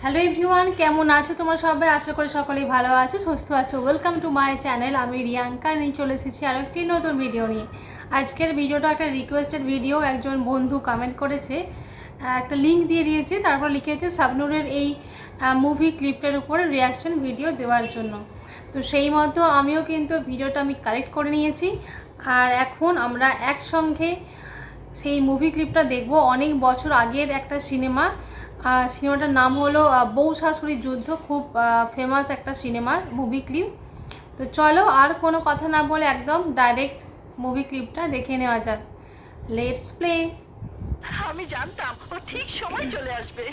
Hello everyone, কেমন আছো তোমরা সবাই? আশা করি সকলেই ভালো আছো, সুস্থ আছো। Welcome to my channel. আমি রিয়াঙ্কা নিয়ে চলে এসেছি আরও একটি নতুন ভিডিও নিয়ে। আজকের ভিডিওটা একটা রিকোয়েস্টেড ভিডিও। একজন বন্ধু কমেন্ট করেছে, একটা লিঙ্ক দিয়ে দিয়েছে, তারপর লিখেছে শাবনূরের এই মুভি ক্লিপটার উপরে রিয়াকশন ভিডিও দেওয়ার জন্য। তো সেই মতো আমিও কিন্তু ভিডিওটা কালেক্ট করে নিয়েছি, আর এখন আমরা একসঙ্গে সেই মুভি ক্লিপটা দেখব। অনেক বছর আগের একটা সিনেমাটার নাম হলো বউ শাশুড়ির যুদ্ধ। খুব ফেমাস একটা সিনেমার মুভি ক্লিপ। তো চলো আর কোনো কথা না বলে একদম ডাইরেক্ট মুভি ক্লিপটা দেখে নেওয়া যাক। Let's play. আমি জানতাম ও ঠিক সময় চলে আসবে।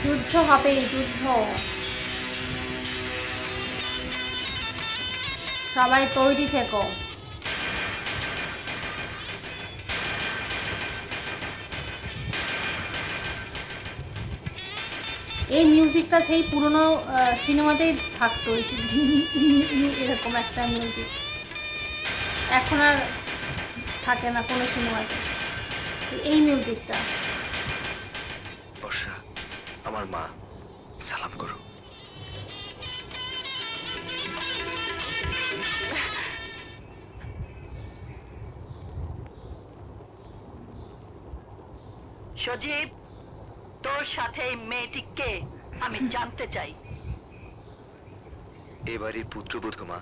যুদ্ধ হবে, যুদ্ধ। সবাই তৈরি থেকো। এই মিউজিকটা সেই পুরনো সিনেমাতেই থাকতো, এরকম একটা মিউজিক। এখন আর থাকে না কোনো সিনেমাতে এই মিউজিকটা। বর্ষা, আমার মা, সালাম করো। সজীব, তোর সাথে এই মেয়েটি কে আমি জানতে চাই। এবারই পুত্রবধূ মা।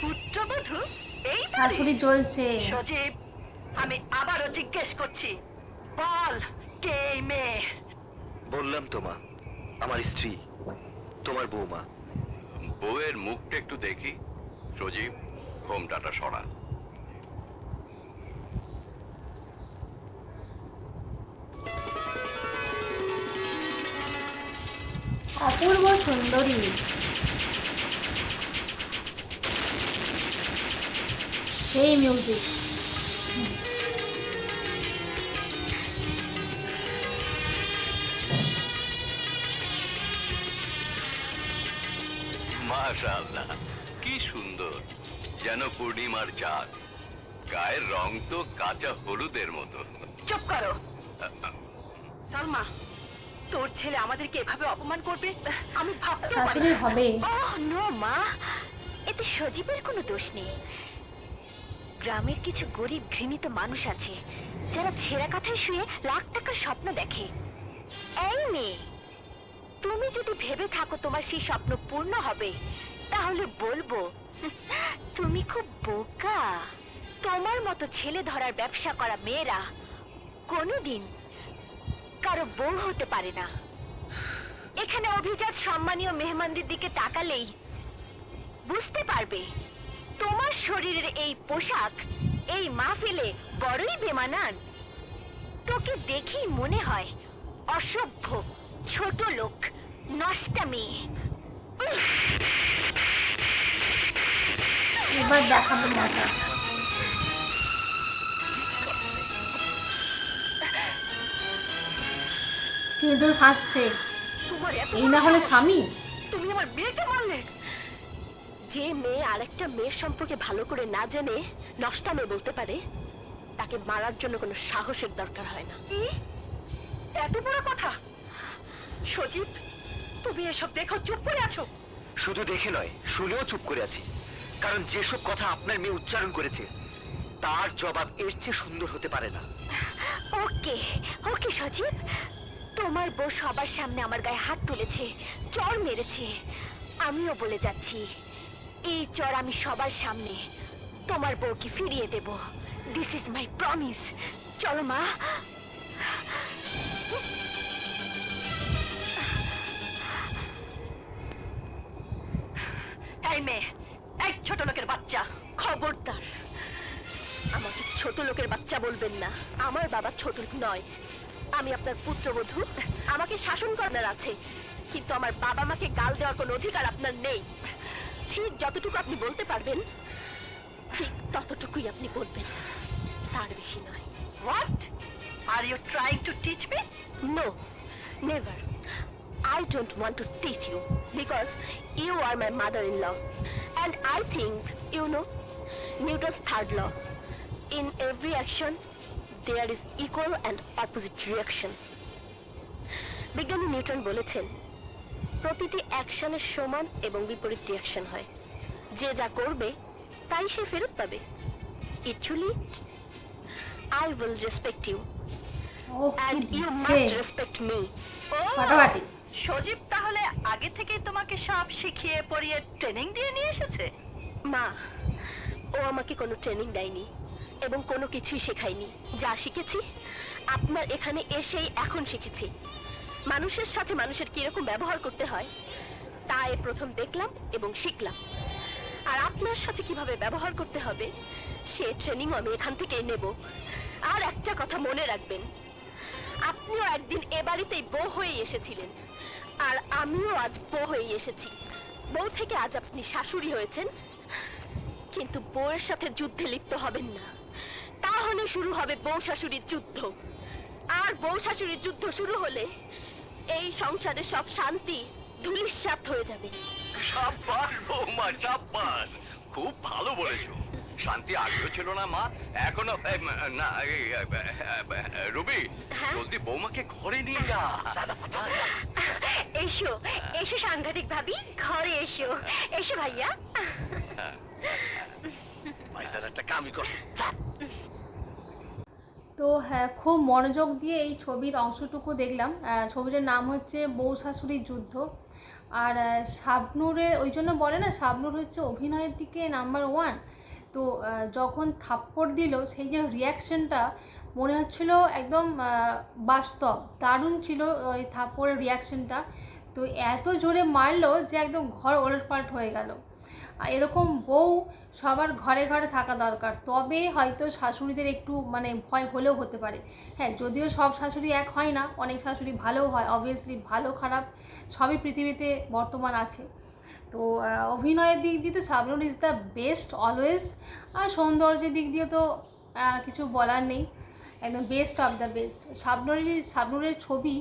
পুত্রবধূ? এই শাশুড়ি চলছে। সজীব, আমি আবারও জিজ্ঞেস করছি, বল কে এই মেয়ে? বললাম তো মা, আমার স্ত্রী, তোমার বৌমা। বউয়ের মুখটা একটু দেখি। সজীব, ঘোমটাটা সরা। অপূর্ব সুন্দরী। সেই মিউজিক। মাশাআল্লাহ, কি সুন্দর, যেন পূর্ণিমার চাঁদ। গায়ের রং তো কাঁচা হলুদের মতো। চুপ করো সালমা, তোর ছেলে আমাদেরকে এভাবে অপমান করবে আমি ভাবতে পারি শাশুড়ি না। হবে। ওহ নো মা, এতে সজীবের কোনো দোষ নেই। গ্রামের কিছু গরিব ঘৃণিত মানুষ আছে যারা ছেঁড়া কাঁথায় শুয়ে লাখ টাকার স্বপ্ন দেখে। এই মেয়ে, তুমি যদি ভেবে থাকো তোমার সেই স্বপ্ন পূর্ণ হবে, তাহলে বলবো তুমি খুব বোকা। তোমার মতো ছেলে ধরার ব্যবসা করা মেয়েরা কোনোদিন কারো বউ হতে পারে না। এখানে অভিজাত সম্মানীয় মেহমানদের দিকে তাকালেই বুঝতে পারবে তোমার শরীরের এই পোশাক এই মাহফিলে বড়ই বেমানান। তোকে দেখেই মনে হয় অসভ্য, ছোট লোক, নষ্টা মেয়ে। এবার দেখাবো মজা। কিন্তু হাসছে। তোমার এত এই বড় না হলে সাহস! স্বামী। তুমি আমার মেয়েকে মারলে। যে মেয়ে আরেকটা মেয়ের সম্পর্কে ভালো করে না জেনে নষ্টা মেয়ে বলতে পারে, তাকে মারার জন্য কোনো সাহসের দরকার হয় না। কি এত বড় কথা? সজীব, তুমি এসব দেখো চুপ করে আছো? শুধু দেখে নয়, শুনেও চুপ করে আছি। কারণ যেসব কথা আপনার মেয়ে উচ্চারণ করেছে, তার জবাব এর চেয়ে সুন্দর হতে পারে না। ওকে ওকে সজীব, তোমার বউ সবার সামনে আমার গায়ে হাত তুলেছে, চড় মেরেছে। আমিও বলে যাচ্ছি, এই চড় আমি সবার সামনে তোমার বউকে ফিরিয়ে দেব। This is my promise. চলো মা। এই মেয়ে, এক ছোট লোকের বাচ্চা, খবরদার আমাকে ছোট লোকের বাচ্চা বলবেন না। আমার বাবা ছোট নয়, আমি আপনার পুত্রবধূ। আমাকে শাসন করার আছে, কিন্তু আমার বাবা মাকে গাল দেওয়ার কোনো অধিকার আপনার নেই। ঠিক যতটুকু আপনি বলতে পারবেন ঠিক ততটুকুই আপনি বলবেন, তার বেশি নয়। What are you trying to teach me? No, never. I don't want to teach you because you are my mother-in-law. And I think you know Newton's third law. In every action, there is equal and opposite reaction. বিজ্ঞানী Newton বলেছেন প্রতিটি অ্যাকশনের সমান এবং বিপরীত reaction হয়। যে যা করবে তাই সে ফেরত পাবে। Actually, I will respect you ও কি and you দিচ্ছে must respect me. ফাটাফাটি। সজীব তাহলে আগে থেকেই তোমাকে সব শিখিয়ে পড়িয়ে ট্রেনিং দিয়ে নিয়ে এসেছে? মা, ও আমাকে কোনো ট্রেনিং দেয়নি এবং কোনো কিছুই শেখায়নি। যা শিখেছি আপনার এখানে এসেই এখন শিখেছি। মানুষের সাথে মানুষের কিরকম ব্যবহার করতে হয় তা এই প্রথম দেখলাম এবং শিখলাম। আর আপনার সাথে কিভাবে ব্যবহার করতে হবে সে ট্রেনিং আমি এখান থেকেই নেব। আর একটা কথা মনে রাখবেন, আপনিও একদিন এ বাড়িতেই বউ হয়ে এসেছিলেন আর আমিও আজ বউ হয়ে এসেছি। বউ থেকে আজ আপনি শাশুড়ি হয়েছেন, কিন্তু বউয়ের সাথে যুদ্ধে লিপ্ত হবেন না, তাহলে শুরু হবে বউ শাশুড়ির যুদ্ধ। আর বউ শাশুড়ির যুদ্ধ শুরু হলে এই সংসারে সব শান্তি ধূলিসাৎ হয়ে যাবে। সাব্বাস বৌমা, সাব্বাস, খুব ভালো বলেছো। শান্তি আগেও ছিল না মা, এখনো না। রবি, হ্যাঁ? জলদি বৌমাকে ঘরে নিয়ে যা। এসো এসো সাংঘাতিক ভাবি, ঘরে এসো। এসো ভাইয়া। একটা কামই করছে। তো হ্যাঁ, খুব মনোযোগ দিয়ে এই ছবির অংশটুকু দেখলাম। ছবিটার নাম হচ্ছে বউ শাশুড়ির যুদ্ধ। আর শাবনূরের, ওই জন্য বলে না শাবনূর হচ্ছে অভিনয়ের দিকে নাম্বার 1। তো যখন থাপ্পড় দিল সেই যে রিয়াকশনটা মনে হচ্ছিল একদম বাস্তব, দারুণ ছিল ওই থাপ্পড়ের রিয়াকশনটা। তো এত জোরে মারলো যে একদম ঘর ওলটপালট হয়ে গেল। আর এরকম বউ সবার ঘরে ঘরে থাকা দরকার, তবে হয়তো শাশুড়িদের একটু মানে ভয় হলেও হতে পারে। হ্যাঁ, যদিও সব শাশুড়ি এক হয় না, অনেক শাশুড়ি ভালোও হয়, অবভিয়াসলি ভালো খারাপ সবই পৃথিবীতে বর্তমান আছে। তো অভিনয়ের দিক দিয়ে তো Shabnur is the best always. আর সৌন্দর্যের দিক দিয়ে তো কিছু বলার নেই, একদম বেস্ট অফ দ্য বেস্ট। শাবনূরের ছবি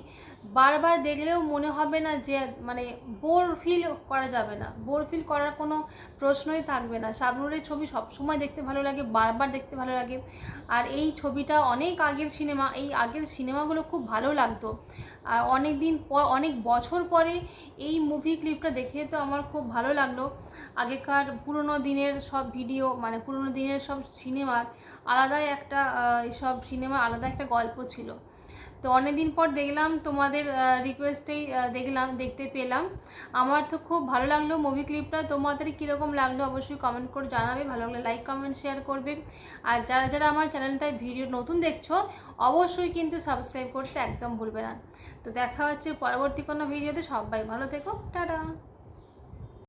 বারবার দেখলেও মনে হবে না যে মানে বোর ফিল করা যাবে না, বোর ফিল করার কোনো প্রশ্নই থাকবে না। শাবনূরের ছবি সবসময় দেখতে ভালো লাগে, বারবার দেখতে ভালো লাগে। আর এই ছবিটা অনেক আগের সিনেমা, এই আগের সিনেমাগুলো খুব ভালো লাগতো। আর অনেক দিন পর, অনেক বছর পরে এই মুভি ক্লিপটা দেখে তো আমার খুব ভালো লাগলো। আগেকার পুরনো দিনের সব ভিডিও, মানে পুরনো দিনের সব সিনেমার আলাদাই একটা, সব সিনেমার আলাদা একটা গল্প ছিল। তো অনেক দিন পর দেখলাম, তোমাদের রিকোয়েস্টেই দেখতে পেলাম। আমার তো খুব ভালো লাগলো মুভি ক্লিপটা। তোমাদের কীরকম লাগলো অবশ্যই কমেন্ট করে জানাবে। ভালো লাগলে লাইক কমেন্ট শেয়ার করবে। আর যারা যারা আমার চ্যানেলটায় ভিডিও নতুন দেখছো অবশ্যই কিন্তু সাবস্ক্রাইব করতে একদম ভুলবে না। তো দেখা হচ্ছে পরবর্তী কোনো ভিডিওতে। সবাই ভালো থেকো, টাটা।